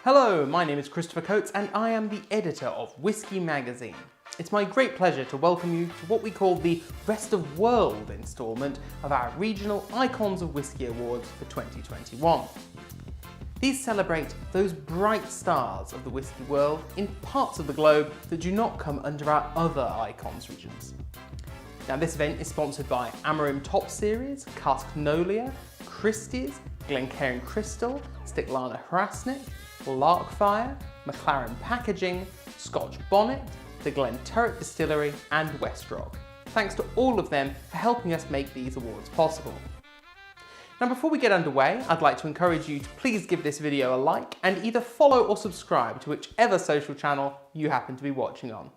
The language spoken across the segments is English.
Hello, my name is Christopher Coates and I am the editor of Whisky Magazine. It's my great pleasure to welcome you to what we call the Rest of World instalment of our Regional Icons of Whisky Awards for 2021. These celebrate those bright stars of the whisky world in parts of the globe that do not come under our other Icons regions. Now this event is sponsored by Amarim Top Series, Cask Nolia, Christie's, Glencairn Crystal, Stiklana Hrasnik, Larkfire, McLaren Packaging, Scotch Bonnet, the Glenturret Distillery and Westrock. Thanks to all of them for helping us make these awards possible. Now before we get underway, I'd like to encourage you to please give this video a like and either follow or subscribe to whichever social channel you happen to be watching on.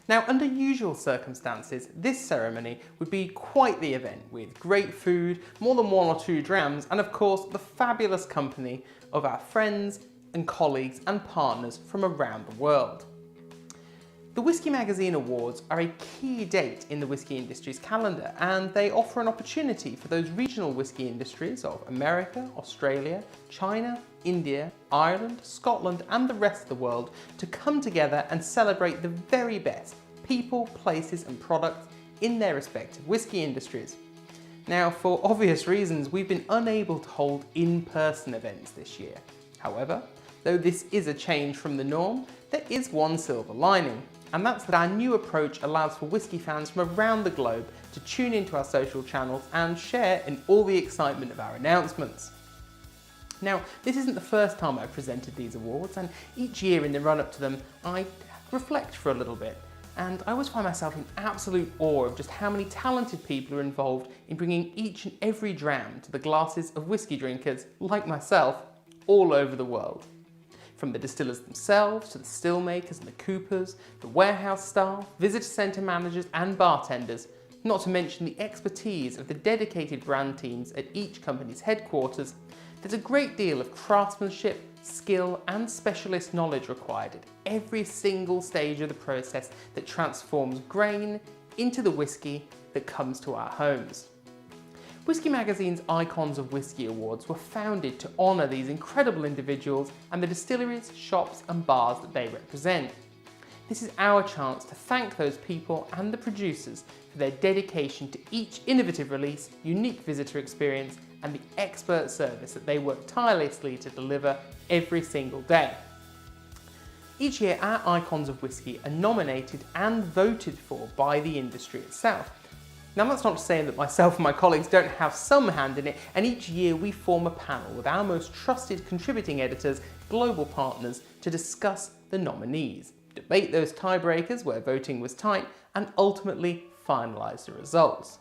Now, under usual circumstances, this ceremony would be quite the event with great food, more than 1 or 2 drams, and of course the fabulous company of our friends and colleagues and partners from around the world. The Whisky Magazine Awards are a key date in the whisky industry's calendar, and they offer an opportunity for those regional whisky industries of America, Australia, China, India, Ireland, Scotland and the rest of the world to come together and celebrate the very best people, places and products in their respective whisky industries. Now, for obvious reasons, we've been unable to hold in-person events this year. However, though this is a change from the norm, there is one silver lining, and that's that our new approach allows for whisky fans from around the globe to tune into our social channels and share in all the excitement of our announcements. Now, this isn't the first time I've presented these awards, and each year in the run-up to them, I reflect for a little bit, and I always find myself in absolute awe of just how many talented people are involved in bringing each and every dram to the glasses of whisky drinkers, like myself, all over the world. From the distillers themselves, to the still makers and the coopers, the warehouse staff, visitor centre managers and bartenders, not to mention the expertise of the dedicated brand teams at each company's headquarters. There's a great deal of craftsmanship, skill and specialist knowledge required at every single stage of the process that transforms grain into the whisky that comes to our homes. Whisky Magazine's Icons of Whisky Awards were founded to honour these incredible individuals and the distilleries, shops and bars that they represent. This is our chance to thank those people and the producers for their dedication to each innovative release, unique visitor experience and the expert service that they work tirelessly to deliver every single day. Each year our Icons of Whisky are nominated and voted for by the industry itself. Now that's not to say that myself and my colleagues don't have some hand in it, and each year we form a panel with our most trusted contributing editors, global partners, to discuss the nominees, debate those tiebreakers where voting was tight, and ultimately finalise the results.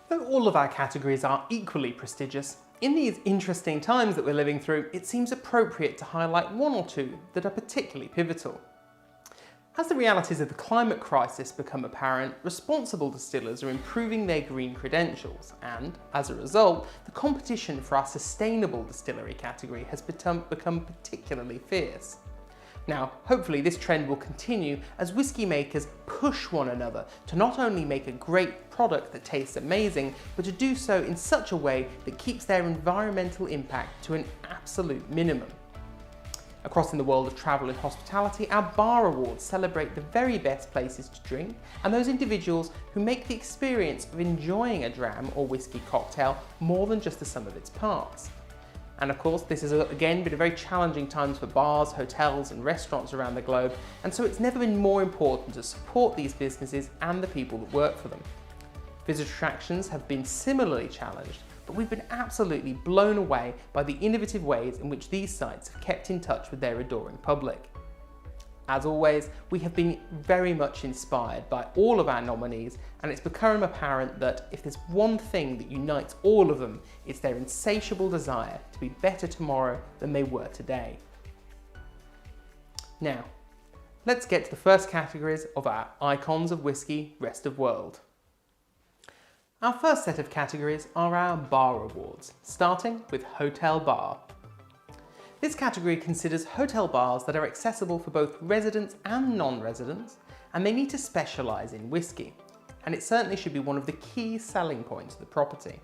Though all of our categories are equally prestigious, in these interesting times that we're living through, it seems appropriate to highlight 1 or 2 that are particularly pivotal. As the realities of the climate crisis become apparent, responsible distillers are improving their green credentials and, as a result, the competition for our sustainable distillery category has become particularly fierce. Now, hopefully this trend will continue as whisky makers push one another to not only make a great product that tastes amazing, but to do so in such a way that keeps their environmental impact to an absolute minimum. Across in the world of travel and hospitality, our bar awards celebrate the very best places to drink and those individuals who make the experience of enjoying a dram or whisky cocktail more than just the sum of its parts. And of course, this has again been a very challenging times for bars, hotels and restaurants around the globe, and so it's never been more important to support these businesses and the people that work for them. Visitor attractions have been similarly challenged, but we've been absolutely blown away by the innovative ways in which these sites have kept in touch with their adoring public. As always, we have been very much inspired by all of our nominees, and it's become apparent that if there's one thing that unites all of them, it's their insatiable desire to be better tomorrow than they were today. Now, let's get to the first categories of our Icons of Whisky Rest of World. Our first set of categories are our Bar Awards, starting with Hotel Bar. This category considers hotel bars that are accessible for both residents and non-residents, and they need to specialise in whisky, and it certainly should be one of the key selling points of the property.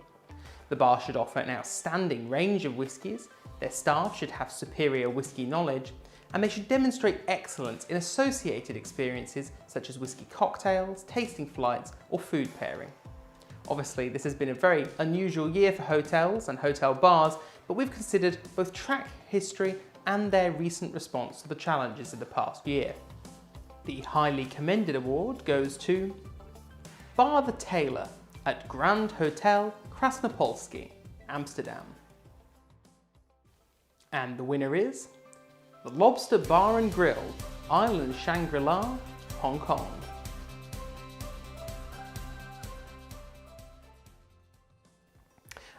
The bar should offer an outstanding range of whiskies, Their staff should have superior whisky knowledge, and they should demonstrate excellence in associated experiences such as whisky cocktails, tasting flights, or food pairing. Obviously, this has been a very unusual year for hotels and hotel bars, but we've considered both track history and their recent response to the challenges of the past year. The highly commended award goes to Bar the Tailor at Grand Hotel Krasnopolski, Amsterdam. And the winner is the Lobster Bar and Grill, Island Shangri-La, Hong Kong.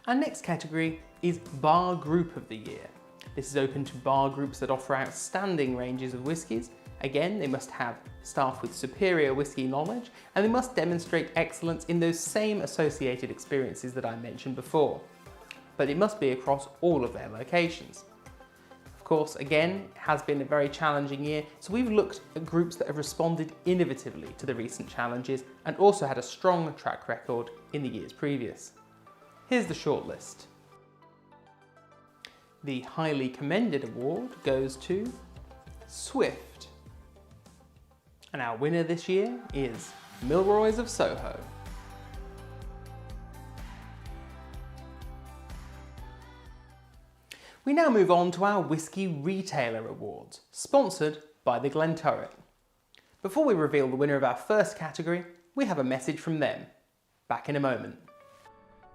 Our next category is Bar Group of the Year. This is open to bar groups that offer outstanding ranges of whiskies. Again, they must have staff with superior whisky knowledge, and they must demonstrate excellence in those same associated experiences that I mentioned before. But it must be across all of their locations. Of course, again, it has been a very challenging year, so we've looked at groups that have responded innovatively to the recent challenges and also had a strong track record in the years previous. Here's the shortlist. The highly commended award goes to Swift. And our winner this year is Milroy's of Soho. We now move on to our Whisky Retailer Awards, sponsored by the Glenturret. Before we reveal the winner of our first category, we have a message from them. Back in a moment.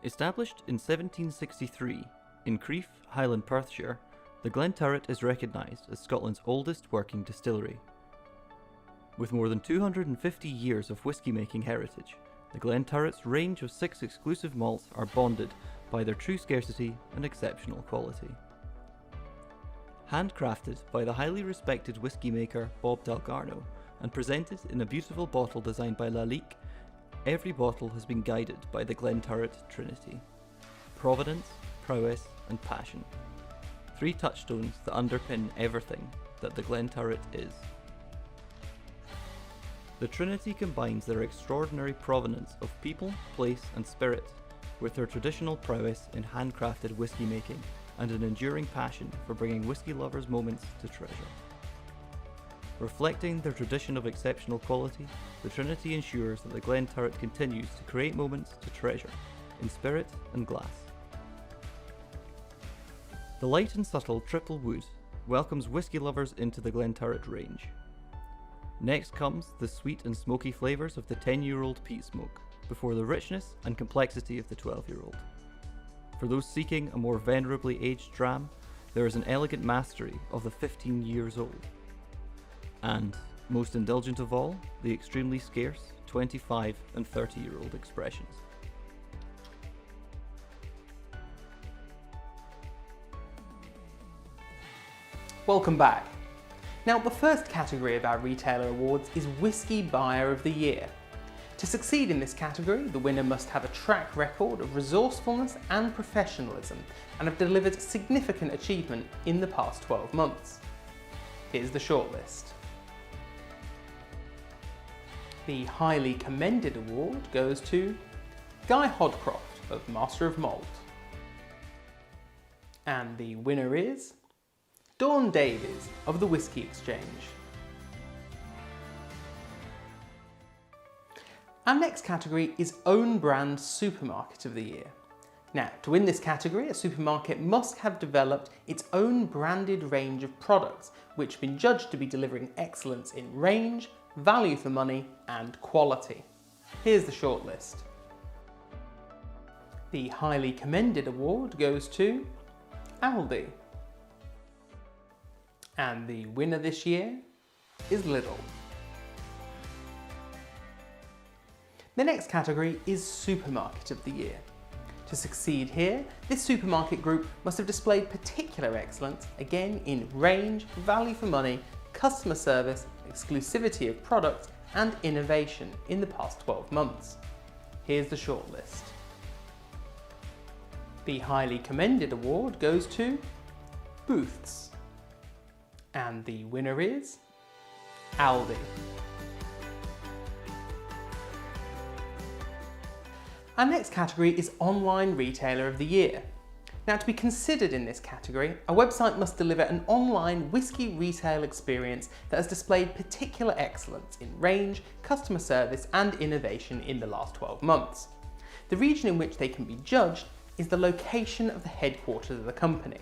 Established in 1763 in Crieff, Highland Perthshire, the Glenturret is recognised as Scotland's oldest working distillery. With more than 250 years of whisky making heritage, the Glenturret's range of 6 exclusive malts are bonded by their true scarcity and exceptional quality. Handcrafted by the highly respected whisky maker Bob Dalgarno and presented in a beautiful bottle designed by Lalique, every bottle has been guided by the Glenturret Trinity: provenance, prowess and passion. 3 touchstones that underpin everything that the Glenturret is. The Trinity combines their extraordinary provenance of people, place and spirit with their traditional prowess in handcrafted whisky making and an enduring passion for bringing whisky lovers' moments to treasure. Reflecting their tradition of exceptional quality, the Trinity ensures that the Glenturret continues to create moments to treasure in spirit and glass. The light and subtle triple wood welcomes whisky lovers into the Glenturret range. Next comes the sweet and smoky flavours of the 10-year-old peat smoke, before the richness and complexity of the 12-year-old. For those seeking a more venerably aged dram, there is an elegant mastery of the 15 years old. And, most indulgent of all, the extremely scarce 25 and 30-year-old expressions. Welcome back. Now, the first category of our retailer awards is Whisky Buyer of the Year. To succeed in this category, the winner must have a track record of resourcefulness and professionalism and have delivered significant achievement in the past 12 months. Here's the shortlist. The highly commended award goes to Guy Hodcroft of Master of Malt. And the winner is Dawn Davies of the Whisky Exchange. Our next category is Own Brand Supermarket of the Year. Now, to win this category, a supermarket must have developed its own branded range of products, which have been judged to be delivering excellence in range, value for money, and quality. Here's the shortlist. The highly commended award goes to Aldi. And the winner this year is Lidl. The next category is Supermarket of the Year. To succeed here, this supermarket group must have displayed particular excellence, again in range, value for money, customer service, exclusivity of products, and innovation in the past 12 months. Here's the shortlist. The highly commended award goes to Booths. And the winner is Aldi. Our next category is Online Retailer of the Year. Now, to be considered in this category, a website must deliver an online whisky retail experience that has displayed particular excellence in range, customer service and innovation in the last 12 months. The region in which they can be judged is the location of the headquarters of the company.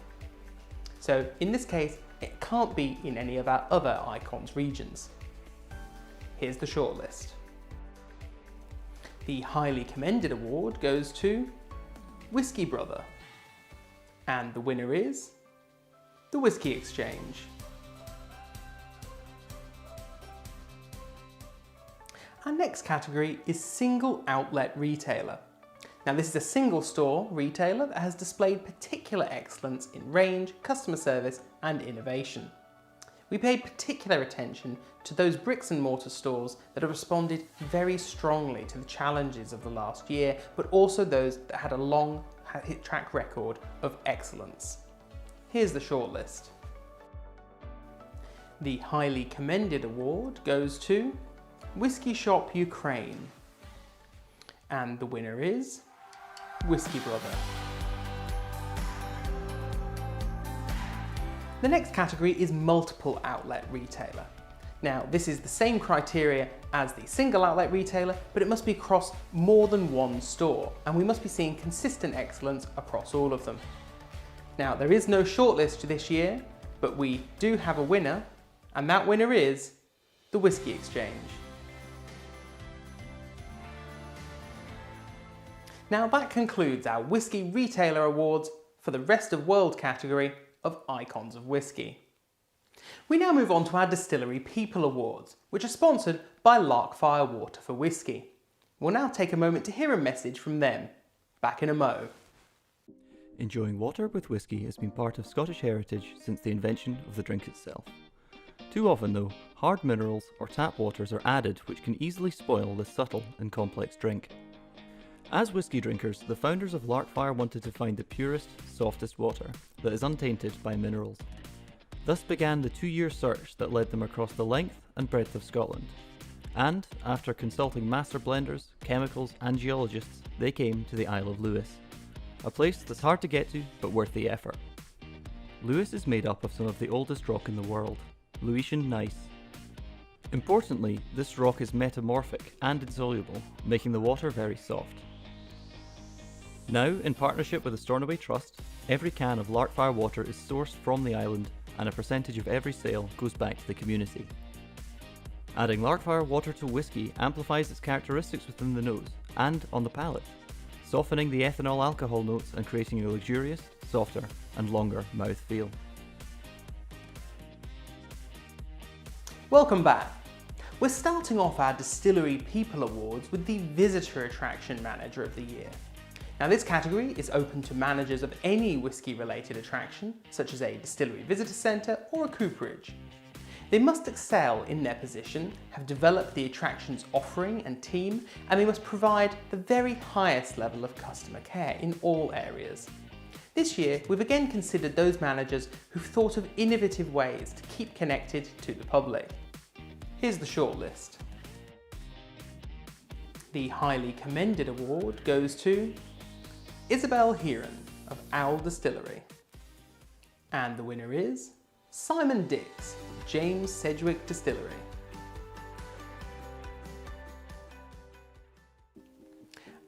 So in this case, it can't be in any of our other Icons regions. Here's the shortlist. The highly commended award goes to Whisky Brother. And the winner is the Whisky Exchange. Our next category is Single Outlet Retailer. Now, this is a single store retailer that has displayed particular excellence in range, customer service and innovation. We paid particular attention to those bricks and mortar stores that have responded very strongly to the challenges of the last year, but also those that had a long track record of excellence. Here's the shortlist. The highly commended award goes to Whisky Shop Ukraine. And the winner is Whisky Brother. The next category is multiple outlet retailer. Now, this is the same criteria as the single outlet retailer, but it must be across more than one store, and we must be seeing consistent excellence across all of them. Now, there is no shortlist this year, but we do have a winner, and that winner is the Whisky Exchange. Now, that concludes our Whisky Retailer Awards for the Rest of World category of Icons of Whisky. We now move on to our Distillery People Awards, which are sponsored by Larkfire Water for Whisky. We'll now take a moment to hear a message from them. Back in a mo. Enjoying water with whisky has been part of Scottish heritage since the invention of the drink itself. Too often though, hard minerals or tap waters are added which can easily spoil this subtle and complex drink. As whisky drinkers, the founders of Larkfire wanted to find the purest, softest water that is untainted by minerals. Thus began the 2-year search that led them across the length and breadth of Scotland. And, after consulting master blenders, chemicals and geologists, they came to the Isle of Lewis. A place that's hard to get to, but worth the effort. Lewis is made up of some of the oldest rock in the world, Lewisian gneiss. Importantly, this rock is metamorphic and insoluble, making the water very soft. Now, in partnership with the Stornoway Trust, every can of Larkfire water is sourced from the island, and a percentage of every sale goes back to the community. Adding Larkfire water to whisky amplifies its characteristics within the nose and on the palate, softening the ethanol alcohol notes and creating a luxurious, softer and longer mouthfeel. Welcome back. We're starting off our Distillery People Awards with the Visitor Attraction Manager of the Year. Now, this category is open to managers of any whisky-related attraction, such as a distillery visitor centre or a cooperage. They must excel in their position, have developed the attraction's offering and team, and they must provide the very highest level of customer care in all areas. This year, we've again considered those managers who've thought of innovative ways to keep connected to the public. Here's the shortlist. The highly commended award goes to Isabel Heron of Owl Distillery. And the winner is Simon Dix of James Sedgwick Distillery.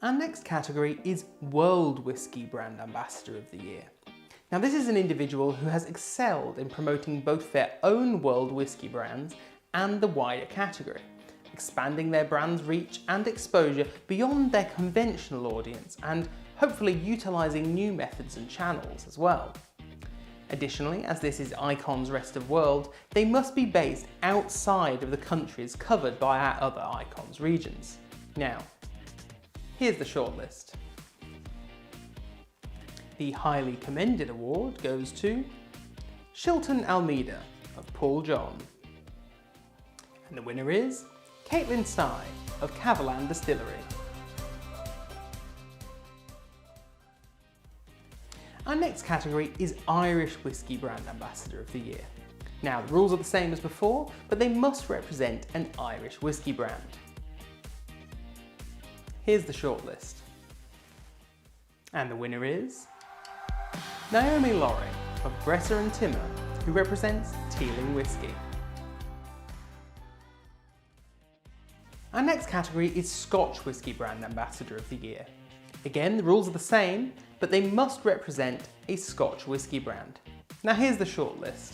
Our next category is World Whisky Brand Ambassador of the Year. Now, this is an individual who has excelled in promoting both their own world whisky brands and the wider category, expanding their brand's reach and exposure beyond their conventional audience and hopefully utilising new methods and channels as well. Additionally, as this is Icons Rest of World, they must be based outside of the countries covered by our other Icons regions. Now, here's the shortlist. The highly commended award goes to Shilton Almeida of Paul John. And the winner is Caitlin Sy of Cavalan Distillery. Our next category is Irish Whisky Brand Ambassador of the Year. Now, the rules are the same as before, but they must represent an Irish whisky brand. Here's the shortlist. And the winner is Naomi Laurie of Bresser and Timmer, who represents Teeling Whisky. Our next category is Scotch Whisky Brand Ambassador of the Year. Again, the rules are the same, but they must represent a Scotch whisky brand. Now here's the shortlist.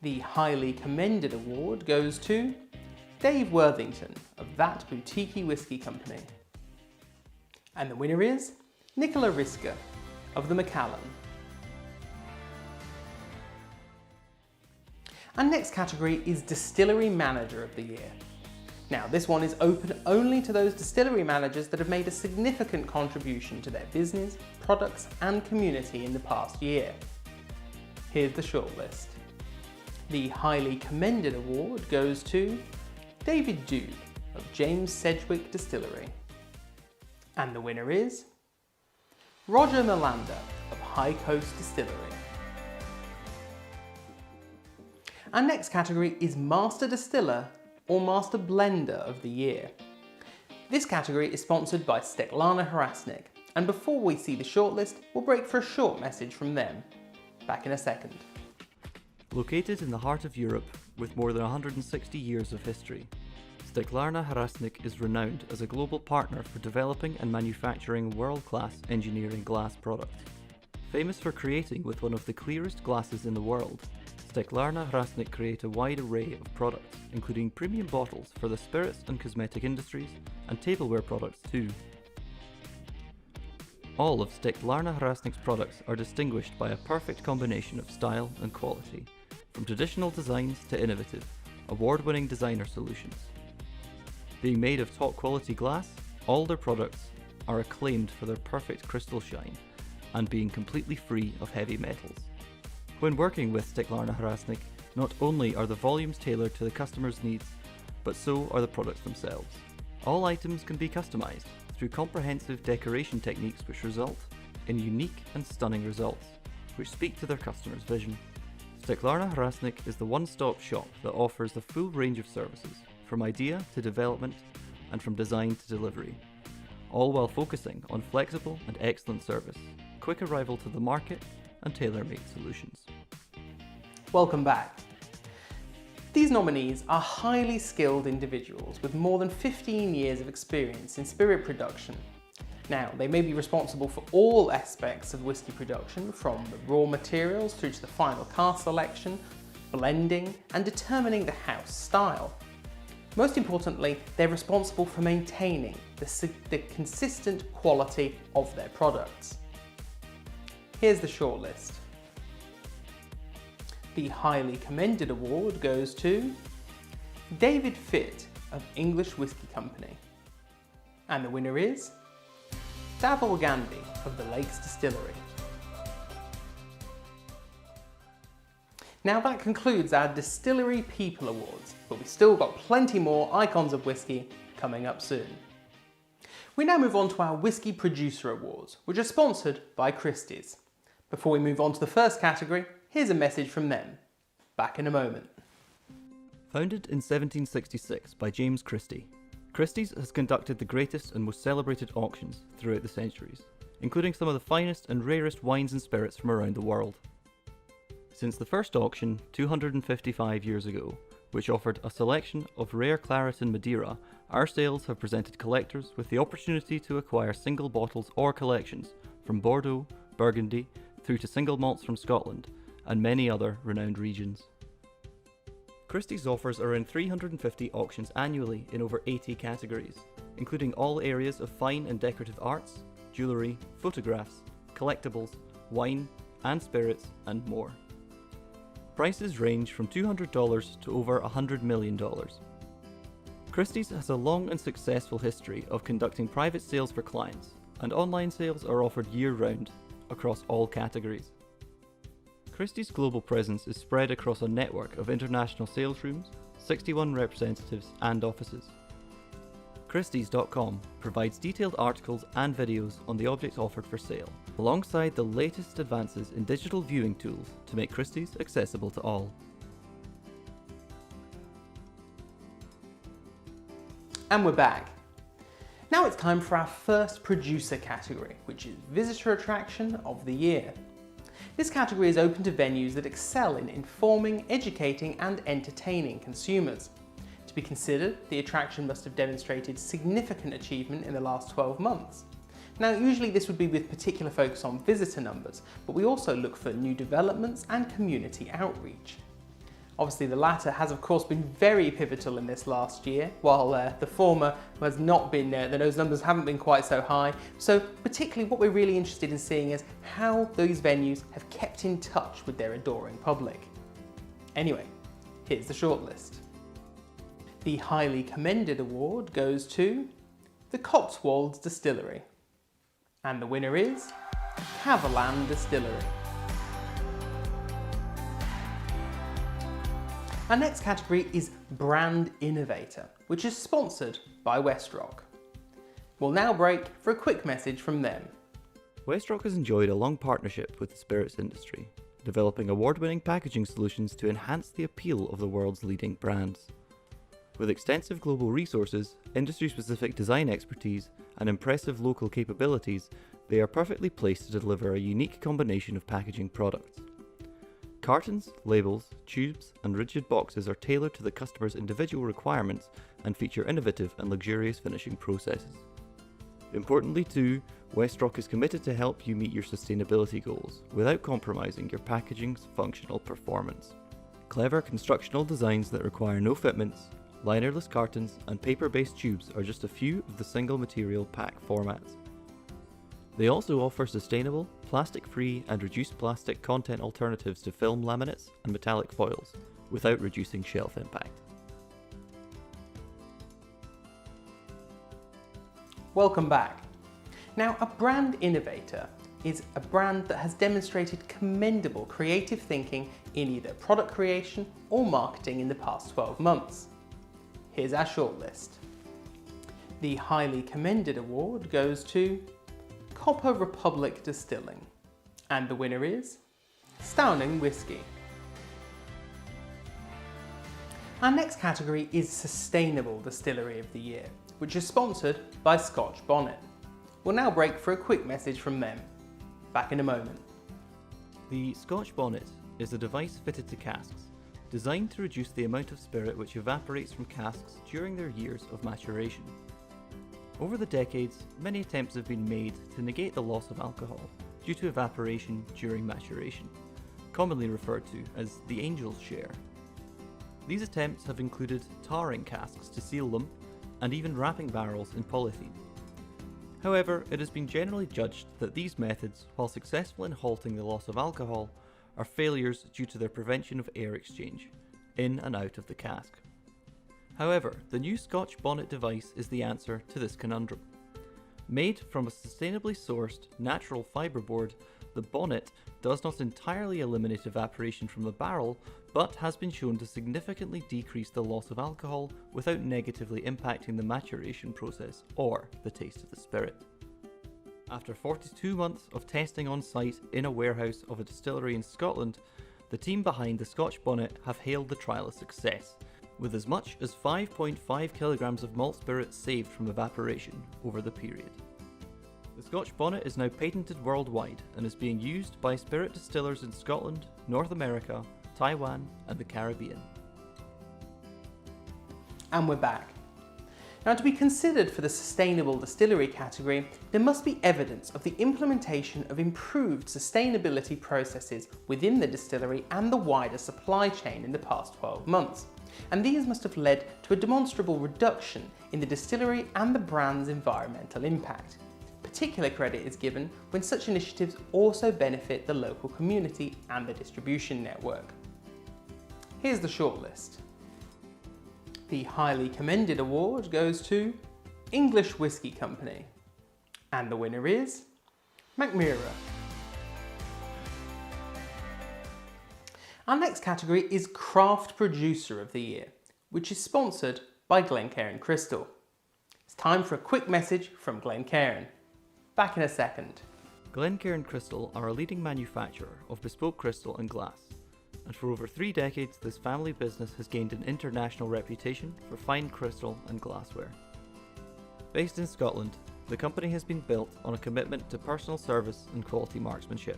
The highly commended award goes to Dave Worthington of That Boutique Whisky Company. And the winner is Nicola Riska of the Macallan. Our next category is Distillery Manager of the Year. Now, this one is open only to those distillery managers that have made a significant contribution to their business, products and community in the past year. Here's the shortlist. The highly commended award goes to David Dew of James Sedgwick Distillery. And the winner is Roger Melander of High Coast Distillery. Our next category is Master Distiller or Master Blender of the Year. This category is sponsored by Steklana Hrastnik, and before we see the shortlist, we'll break for a short message from them. Back in a second. Located in the heart of Europe, with more than 160 years of history, Steklana Hrastnik is renowned as a global partner for developing and manufacturing world-class engineering glass products. Famous for creating with one of the clearest glasses in the world, Steklana Hrastnik create a wide array of products, including premium bottles for the spirits and cosmetic industries, and tableware products too. All of Steklana Hrastnik's products are distinguished by a perfect combination of style and quality, from traditional designs to innovative, award-winning designer solutions. Being made of top quality glass, all their products are acclaimed for their perfect crystal shine and being completely free of heavy metals. When working with Steklana Hrastnik, not only are the volumes tailored to the customer's needs, but so are the products themselves. All items can be customized through comprehensive decoration techniques which result in unique and stunning results, which speak to their customer's vision. Steklana Hrastnik is the one-stop shop that offers the full range of services, from idea to development and from design to delivery, all while focusing on flexible and excellent service, quick arrival to the market and tailor-made solutions. Welcome back. These nominees are highly skilled individuals with more than 15 years of experience in spirit production. Now, they may be responsible for all aspects of whisky production, from the raw materials through to the final cask selection, blending, and determining the house style. Most importantly, they're responsible for maintaining the consistent quality of their products. Here's the shortlist. The highly commended award goes to David Fitt of English Whisky Company. And the winner is Davil Gandhi of the Lakes Distillery. Now that concludes our Distillery People Awards, but we've still got plenty more icons of whisky coming up soon. We now move on to our Whisky Producer Awards, which are sponsored by Christie's. Before we move on to the first category, here's a message from them. Back in a moment. Founded in 1766 by James Christie, Christie's has conducted the greatest and most celebrated auctions throughout the centuries, including some of the finest and rarest wines and spirits from around the world. Since the first auction 255 years ago, which offered a selection of rare claret and Madeira, our sales have presented collectors with the opportunity to acquire single bottles or collections from Bordeaux, Burgundy, through to single malts from Scotland, and many other renowned regions. Christie's offers around 350 auctions annually in over 80 categories, including all areas of fine and decorative arts, jewellery, photographs, collectibles, wine and spirits, and more. Prices range from $200 to over $100 million. Christie's has a long and successful history of conducting private sales for clients, and online sales are offered year-round across all categories. Christie's global presence is spread across a network of international sales rooms, 61 representatives and offices. Christie's.com provides detailed articles and videos on the objects offered for sale, alongside the latest advances in digital viewing tools to make Christie's accessible to all. And we're back. Now it's time for our first producer category, which is Visitor Attraction of the Year. This category is open to venues that excel in informing, educating and entertaining consumers. To be considered, the attraction must have demonstrated significant achievement in the last 12 months. Now, usually this would be with particular focus on visitor numbers, but we also look for new developments and community outreach. Obviously, the latter has of course been very pivotal in this last year, while the former has not been, those numbers haven't been quite so high. So particularly what we're really interested in seeing is how those venues have kept in touch with their adoring public. Anyway, here's the shortlist. The highly commended award goes to the Cotswolds Distillery. And the winner is Haviland Distillery. Our next category is Brand Innovator, which is sponsored by Westrock. We'll now break for a quick message from them. Westrock has enjoyed a long partnership with the spirits industry, developing award-winning packaging solutions to enhance the appeal of the world's leading brands. With extensive global resources, industry-specific design expertise, and impressive local capabilities, they are perfectly placed to deliver a unique combination of packaging products. Cartons, labels, tubes, and rigid boxes are tailored to the customer's individual requirements and feature innovative and luxurious finishing processes. Importantly too, Westrock is committed to help you meet your sustainability goals without compromising your packaging's functional performance. Clever constructional designs that require no fitments, linerless cartons, and paper-based tubes are just a few of the single material pack formats. They also offer sustainable, plastic-free and reduced plastic content alternatives to film laminates and metallic foils, without reducing shelf impact. Welcome back. Now, a brand innovator is a brand that has demonstrated commendable creative thinking in either product creation or marketing in the past 12 months. Here's our shortlist. The highly commended award goes to Copper Republic Distilling, and the winner is Stauning Whisky. Our next category is Sustainable Distillery of the Year, which is sponsored by Scotch Bonnet. We'll now break for a quick message from them. Back in a moment. The Scotch Bonnet is a device fitted to casks, designed to reduce the amount of spirit which evaporates from casks during their years of maturation. Over the decades, many attempts have been made to negate the loss of alcohol due to evaporation during maturation, commonly referred to as the angel's share. These attempts have included tarring casks to seal them and even wrapping barrels in polythene. However, it has been generally judged that these methods, while successful in halting the loss of alcohol, are failures due to their prevention of air exchange in and out of the cask. However, the new Scotch Bonnet device is the answer to this conundrum. Made from a sustainably sourced natural fiberboard, the bonnet does not entirely eliminate evaporation from the barrel, but has been shown to significantly decrease the loss of alcohol without negatively impacting the maturation process or the taste of the spirit. After 42 months of testing on site in a warehouse of a distillery in Scotland, the team behind the Scotch Bonnet have hailed the trial a success, with as much as 5.5 kilograms of malt spirit saved from evaporation over the period. The Scotch Bonnet is now patented worldwide and is being used by spirit distillers in Scotland, North America, Taiwan and the Caribbean. And we're back. Now, to be considered for the Sustainable Distillery category, there must be evidence of the implementation of improved sustainability processes within the distillery and the wider supply chain in the past 12 months. And these must have led to a demonstrable reduction in the distillery and the brand's environmental impact. Particular credit is given when such initiatives also benefit the local community and the distribution network. Here's the shortlist. The highly commended award goes to English Whisky Company, and the winner is Macmira. Our next category is Craft Producer of the Year, which is sponsored by Glencairn Crystal. It's time for a quick message from Glencairn. Back in a second. Glencairn Crystal are a leading manufacturer of bespoke crystal and glass, and for over 3 decades this family business has gained an international reputation for fine crystal and glassware. Based in Scotland, the company has been built on a commitment to personal service and quality marksmanship,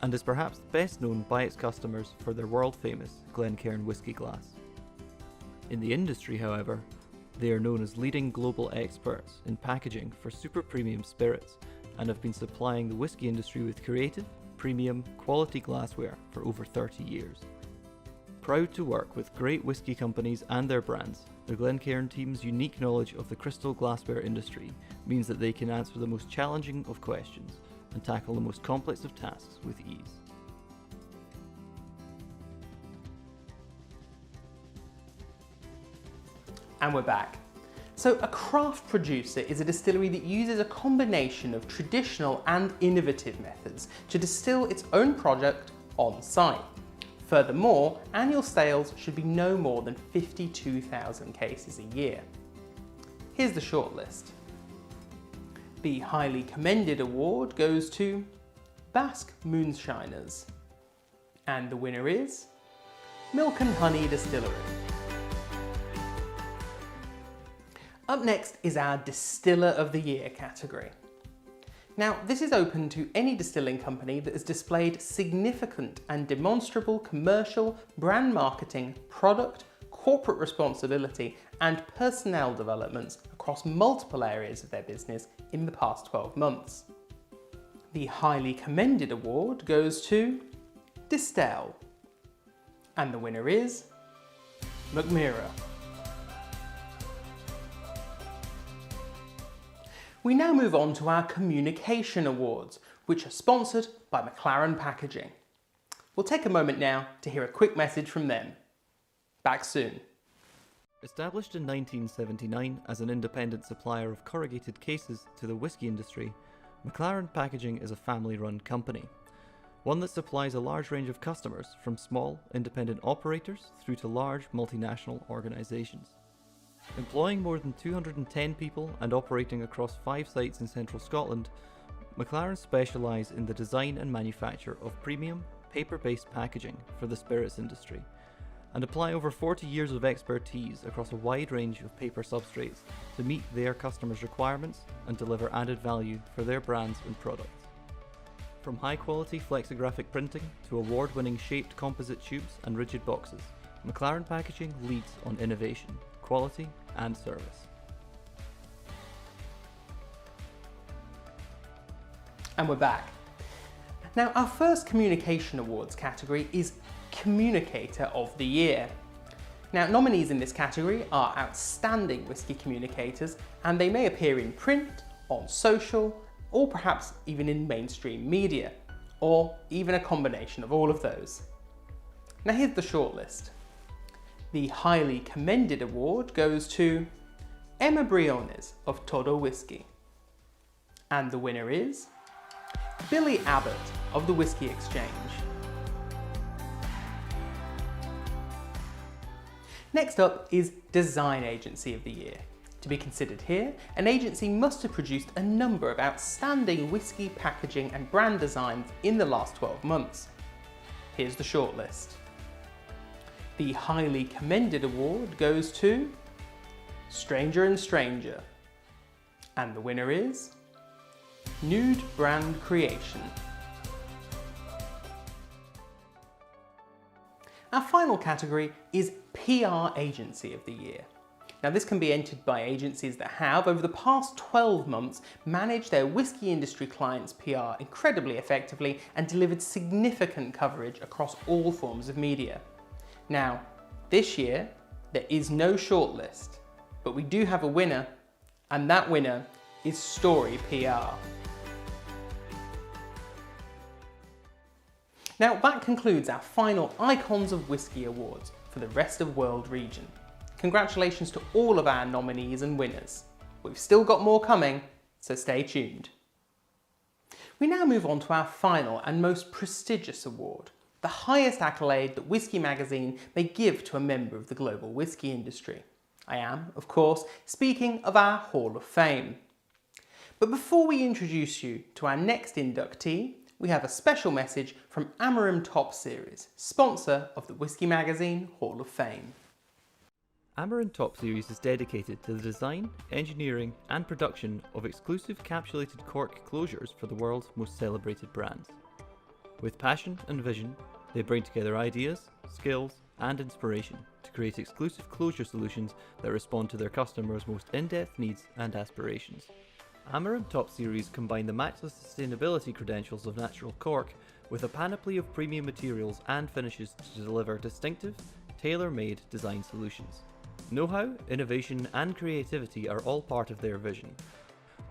and is perhaps best known by its customers for their world-famous Glencairn whisky glass. In the industry, however, they are known as leading global experts in packaging for super premium spirits and have been supplying the whisky industry with creative, premium, quality glassware for over 30 years. Proud to work with great whisky companies and their brands, the Glencairn team's unique knowledge of the crystal glassware industry means that they can answer the most challenging of questions and tackle the most complex of tasks with ease. And we're back. So a craft producer is a distillery that uses a combination of traditional and innovative methods to distill its own product on site. Furthermore, annual sales should be no more than 52,000 cases a year. Here's the shortlist. The highly commended award goes to Basque Moonshiners. And the winner is Milk and Honey Distillery. Up next is our Distiller of the Year category. Now, this is open to any distilling company that has displayed significant and demonstrable commercial, brand marketing, product, corporate responsibility, and personnel developments across multiple areas of their business in the past 12 months. The highly commended award goes to Distell. And the winner is McMira. We now move on to our Communication Awards, which are sponsored by McLaren Packaging. We'll take a moment now to hear a quick message from them. Back soon. Established in 1979 as an independent supplier of corrugated cases to the whisky industry, McLaren Packaging is a family-run company, one that supplies a large range of customers from small, independent operators through to large multinational organisations. Employing more than 210 people and operating across 5 sites in central Scotland, McLaren specialise in the design and manufacture of premium, paper-based packaging for the spirits industry, and apply over 40 years of expertise across a wide range of paper substrates to meet their customers' requirements and deliver added value for their brands and products. From high-quality flexographic printing to award-winning shaped composite tubes and rigid boxes, McLaren Packaging leads on innovation, quality and service. And we're back. Now, our first Communication Awards category is Communicator of the Year. Now, nominees in this category are outstanding whisky communicators, and they may appear in print, on social, or perhaps even in mainstream media, or even a combination of all of those. Now, here's the shortlist. The highly commended award goes to Emma Briones of Todo Whisky. And the winner is Billy Abbott of the Whisky Exchange. Next up is Design Agency of the Year. To be considered here, an agency must have produced a number of outstanding whisky packaging and brand designs in the last 12 months. Here's the shortlist. The highly commended award goes to Stranger and Stranger. And the winner is Nude Brand Creation. Our final category is PR Agency of the Year. Now, this can be entered by agencies that have, over the past 12 months, managed their whisky industry clients' PR incredibly effectively and delivered significant coverage across all forms of media. Now, this year, there is no shortlist, but we do have a winner, and that winner is Story PR. Now, that concludes our final Icons of Whisky Awards for the Rest of World region. Congratulations to all of our nominees and winners. We've still got more coming, so stay tuned. We now move on to our final and most prestigious award, the highest accolade that Whisky Magazine may give to a member of the global whisky industry. I am, of course, speaking of our Hall of Fame. But before we introduce you to our next inductee, we have a special message from Amarim Top Series, sponsor of the Whisky Magazine Hall of Fame. Amarin Top Series is dedicated to the design, engineering and production of exclusive capsulated cork closures for the world's most celebrated brands. With passion and vision, they bring together ideas, skills and inspiration to create exclusive closure solutions that respond to their customers' most in-depth needs and aspirations. Amarin Top Series combine the matchless sustainability credentials of natural cork with a panoply of premium materials and finishes to deliver distinctive, tailor-made design solutions. Know-how, innovation and creativity are all part of their vision,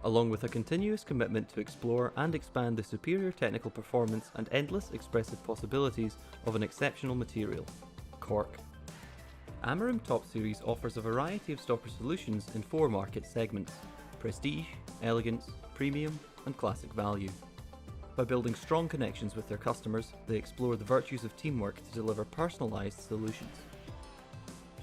along with a continuous commitment to explore and expand the superior technical performance and endless expressive possibilities of an exceptional material, cork. Amarin Top Series offers a variety of stopper solutions in 4 market segments: prestige, elegance, premium and classic value. By building strong connections with their customers, they explore the virtues of teamwork to deliver personalised solutions.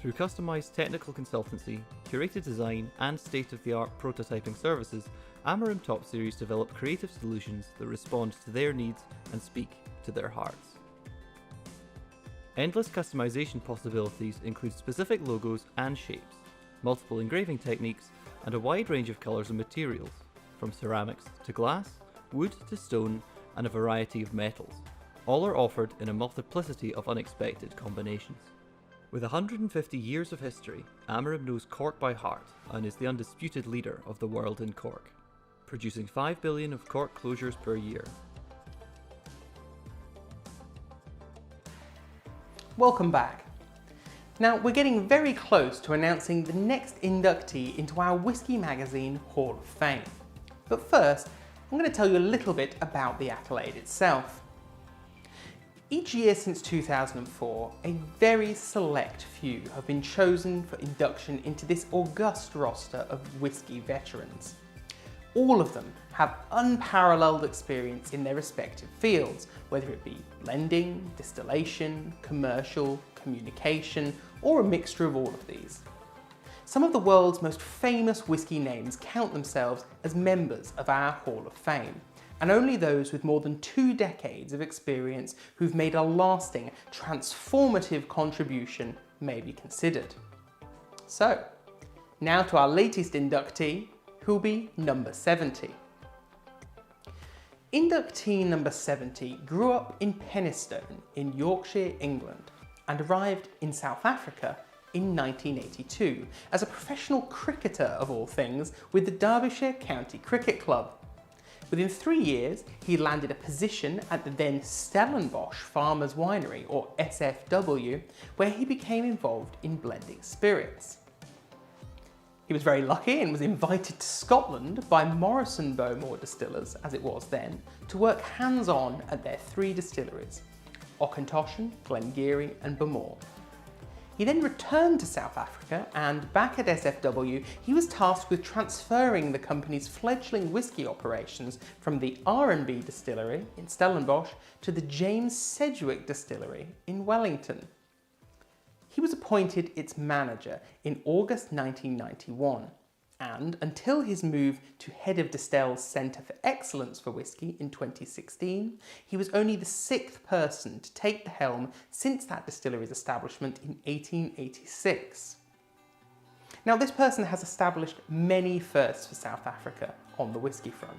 Through customised technical consultancy, curated design and state-of-the-art prototyping services, Amarin Top Series develop creative solutions that respond to their needs and speak to their hearts. Endless customization possibilities include specific logos and shapes, multiple engraving techniques, and a wide range of colours and materials, from ceramics to glass, wood to stone, and a variety of metals. All are offered in a multiplicity of unexpected combinations. With 150 years of history, Amarin knows cork by heart and is the undisputed leader of the world in cork, producing 5 billion of cork closures per year. Welcome back. Now we're getting very close to announcing the next inductee into our Whisky Magazine Hall of Fame. But first, I'm going to tell you a little bit about the accolade itself. Each year since 2004, a very select few have been chosen for induction into this august roster of whisky veterans. All of them have unparalleled experience in their respective fields, whether it be blending, distillation, commercial, communication, or a mixture of all of these. Some of the world's most famous whisky names count themselves as members of our Hall of Fame, and only those with more than 2 decades of experience who've made a lasting, transformative contribution may be considered. So, now to our latest inductee, who'll be number 70. Inductee number 70 grew up in Penistone in Yorkshire, England, and arrived in South Africa in 1982 as a professional cricketer of all things with the Derbyshire County Cricket Club. Within 3 years, he landed a position at the then Stellenbosch Farmers Winery, or SFW, where he became involved in blending spirits. He was very lucky and was invited to Scotland by Morrison Bowmore Distillers, as it was then, to work hands-on at their 3 distilleries, Auchentoshan, Glengarry and Bowmore. He then returned to South Africa, and back at SFW, he was tasked with transferring the company's fledgling whisky operations from the R&B Distillery in Stellenbosch to the James Sedgwick Distillery in Wellington. He was appointed its manager in August 1991, and until his move to head of Distell's Centre for Excellence for Whisky in 2016, he was only the 6th person to take the helm since that distillery's establishment in 1886. Now, this person has established many firsts for South Africa on the whisky front.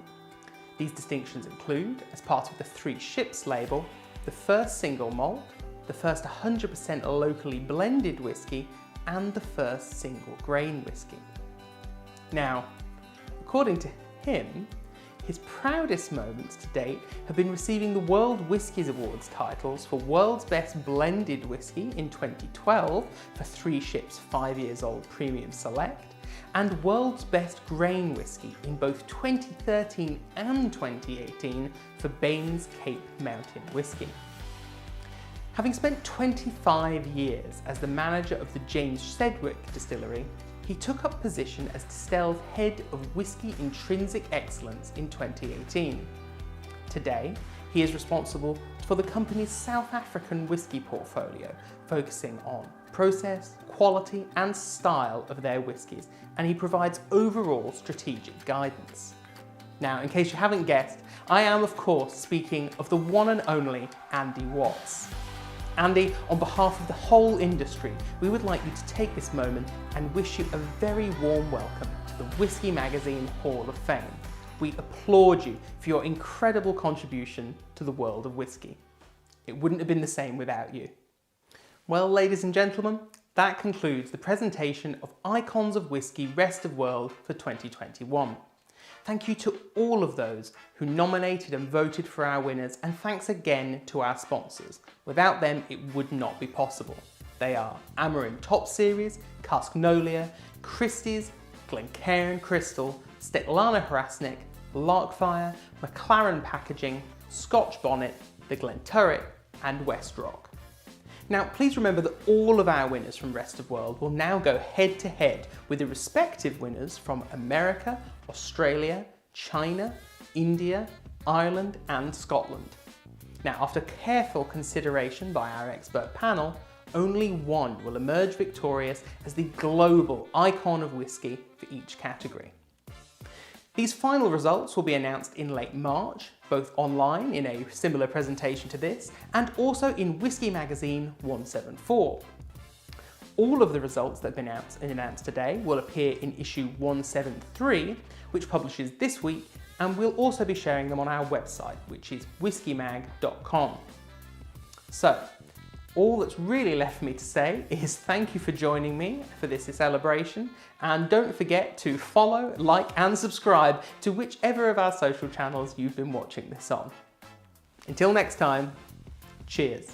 These distinctions include, as part of the 3 Ships label, the first single malt, the first 100% locally blended whisky, and the first single grain whisky. Now, according to him, his proudest moments to date have been receiving the World Whiskies Awards titles for World's Best Blended Whisky in 2012 for 3 Ships 5 Years Old Premium Select, and World's Best Grain Whisky in both 2013 and 2018 for Bain's Cape Mountain Whisky. Having spent 25 years as the manager of the James Sedgwick Distillery, he took up position as Distell's Head of Whisky Intrinsic Excellence in 2018. Today, he is responsible for the company's South African whisky portfolio, focusing on process, quality and style of their whiskies, and he provides overall strategic guidance. Now, in case you haven't guessed, I am of course speaking of the one and only Andy Watts. Andy, on behalf of the whole industry, we would like you to take this moment and wish you a very warm welcome to the Whisky Magazine Hall of Fame. We applaud you for your incredible contribution to the world of whisky. It wouldn't have been the same without you. Well, ladies and gentlemen, that concludes the presentation of Icons of Whisky Rest of World for 2021. Thank you to all of those who nominated and voted for our winners, and thanks again to our sponsors. Without them, it would not be possible. They are Amarin Top Series, Casknolia, Christie's, Glencairn Crystal, Stetlana Hrasnik, Larkfire, McLaren Packaging, Scotch Bonnet, the Glenturret, and West Rock. Now, please remember that all of our winners from Rest of World will now go head to head with the respective winners from America, Australia, China, India, Ireland, and Scotland. Now, after careful consideration by our expert panel, only one will emerge victorious as the global icon of whisky for each category. These final results will be announced in late March, both online in a similar presentation to this, and also in Whisky Magazine 174. All of the results that have been announced today will appear in issue 173, which publishes this week, and we'll also be sharing them on our website, which is whiskymag.com. So, all that's really left for me to say is thank you for joining me for this celebration, and don't forget to follow, like and subscribe to whichever of our social channels you've been watching this on. Until next time, cheers.